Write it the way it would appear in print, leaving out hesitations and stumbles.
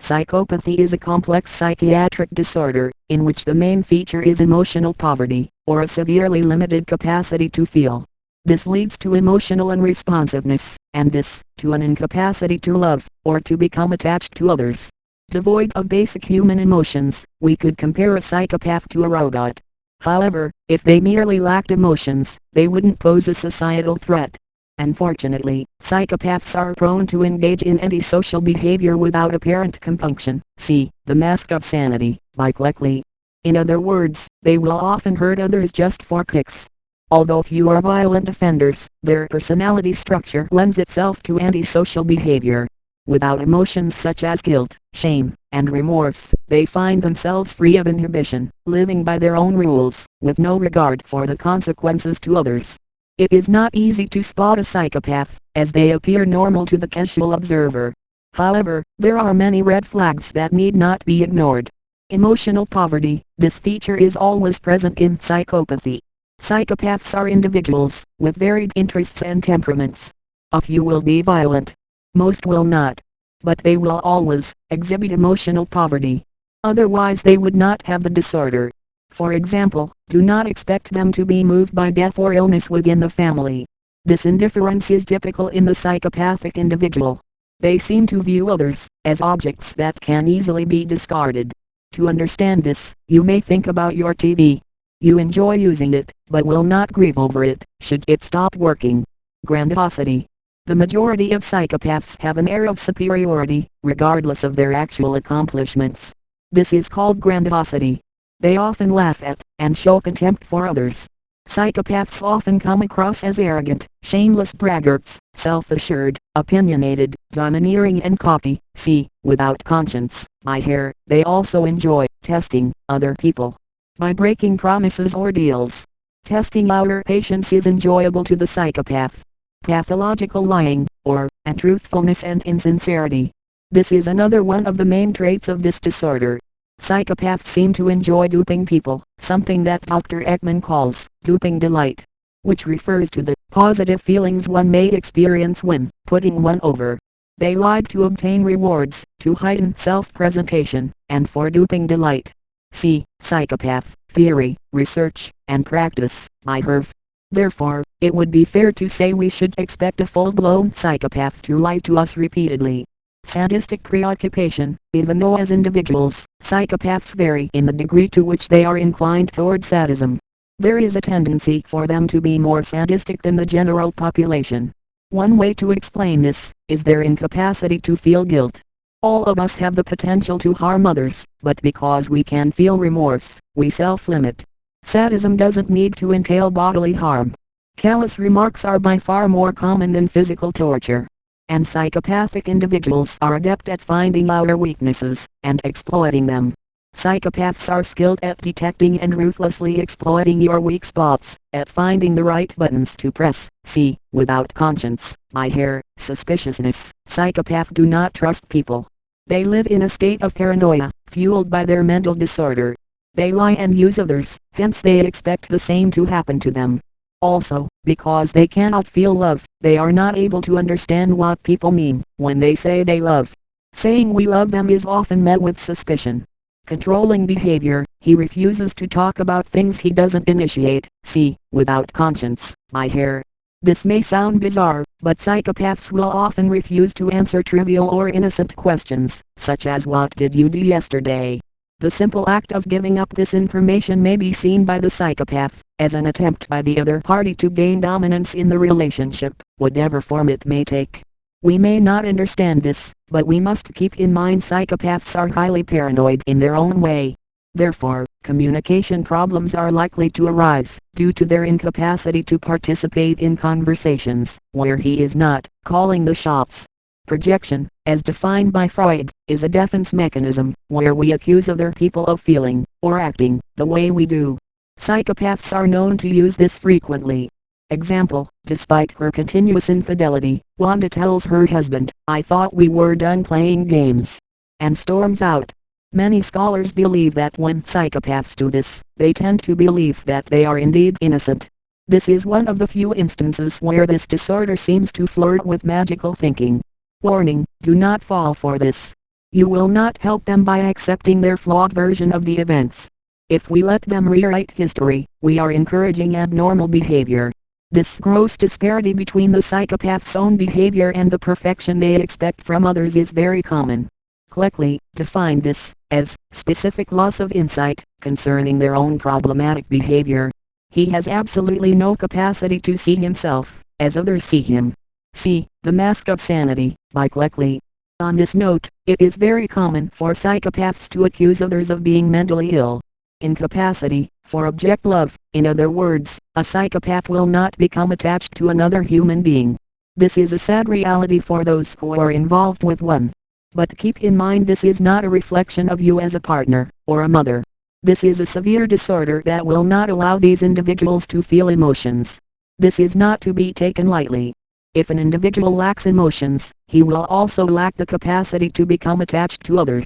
Psychopathy is a complex psychiatric disorder, in which the main feature is emotional poverty, or a severely limited capacity to feel. This leads to emotional unresponsiveness, and this, to an incapacity to love, or to become attached to others. Devoid of basic human emotions, we could compare a psychopath to a robot. However, if they merely lacked emotions, they wouldn't pose a societal threat. Unfortunately, psychopaths are prone to engage in antisocial behavior without apparent compunction. See, The Mask of Sanity, by Cleckley. In other words, they will often hurt others just for kicks. Although few are violent offenders, their personality structure lends itself to antisocial behavior. Without emotions such as guilt, shame, and remorse, they find themselves free of inhibition, living by their own rules, with no regard for the consequences to others. It is not easy to spot a psychopath, as they appear normal to the casual observer. However, there are many red flags that need not be ignored. Emotional poverty. This feature is always present in psychopathy. Psychopaths are individuals, with varied interests and temperaments. A few will be violent. Most will not. But they will always exhibit emotional poverty. Otherwise they would not have the disorder. For example, do not expect them to be moved by death or illness within the family. This indifference is typical in the psychopathic individual. They seem to view others as objects that can easily be discarded. To understand this, you may think about your TV. You enjoy using it, but will not grieve over it, should it stop working. Grandiosity. The majority of psychopaths have an air of superiority, regardless of their actual accomplishments. This is called grandiosity. They often laugh at, and show contempt for others. Psychopaths often come across as arrogant, shameless braggarts, self-assured, opinionated, domineering and cocky. See, Without Conscience, by Hare. They also enjoy testing other people by breaking promises or deals. Testing our patience is enjoyable to the psychopath. Pathological lying, or untruthfulness and insincerity. This is another one of the main traits of this disorder. Psychopaths seem to enjoy duping people, something that Dr. Ekman calls duping delight, which refers to the positive feelings one may experience when putting one over. They like to obtain rewards, to heighten self-presentation, and for duping delight. See, Psychopath, Theory, Research, and Practice, by Herf. Therefore, it would be fair to say we should expect a full-blown psychopath to lie to us repeatedly. Sadistic preoccupation. Even though as individuals, psychopaths vary in the degree to which they are inclined toward sadism, there is a tendency for them to be more sadistic than the general population. One way to explain this is their incapacity to feel guilt. All of us have the potential to harm others, but because we can feel remorse, we self-limit. Sadism doesn't need to entail bodily harm. Callous remarks are by far more common than physical torture. And psychopathic individuals are adept at finding our weaknesses, and exploiting them. Psychopaths are skilled at detecting and ruthlessly exploiting your weak spots, at finding the right buttons to press. See, Without Conscience, by Hare. Suspiciousness. Psychopaths do not trust people. They live in a state of paranoia, fueled by their mental disorder. They lie and use others, hence they expect the same to happen to them. Also, because they cannot feel love, they are not able to understand what people mean when they say they love. Saying we love them is often met with suspicion. Controlling behavior. He refuses to talk about things he doesn't initiate. See, Without Conscience, by Hare. This may sound bizarre, but psychopaths will often refuse to answer trivial or innocent questions, such as what did you do yesterday? The simple act of giving up this information may be seen by the psychopath as an attempt by the other party to gain dominance in the relationship, whatever form it may take. We may not understand this, but we must keep in mind psychopaths are highly paranoid in their own way. Therefore, communication problems are likely to arise due to their incapacity to participate in conversations where he is not calling the shots. Projection, as defined by Freud, is a defense mechanism where we accuse other people of feeling or acting the way we do. Psychopaths are known to use this frequently. Example, despite her continuous infidelity, Wanda tells her husband, "I thought we were done playing games," and storms out. Many scholars believe that when psychopaths do this, they tend to believe that they are indeed innocent. This is one of the few instances where this disorder seems to flirt with magical thinking. Warning, do not fall for this. You will not help them by accepting their flawed version of the events. If we let them rewrite history, we are encouraging abnormal behavior. This gross disparity between the psychopath's own behavior and the perfection they expect from others is very common. Cleckley defined this as specific loss of insight concerning their own problematic behavior. He has absolutely no capacity to see himself as others see him. See The Mask of Sanity by Cleckley. On this note, it is very common for psychopaths to accuse others of being mentally ill. Incapacity for object love. In other words, a psychopath will not become attached to another human being. This is a sad reality for those who are involved with one. But keep in mind, this is not a reflection of you as a partner or a mother. This is a severe disorder that will not allow these individuals to feel emotions. This is not to be taken lightly. If an individual lacks emotions, he will also lack the capacity to become attached to others.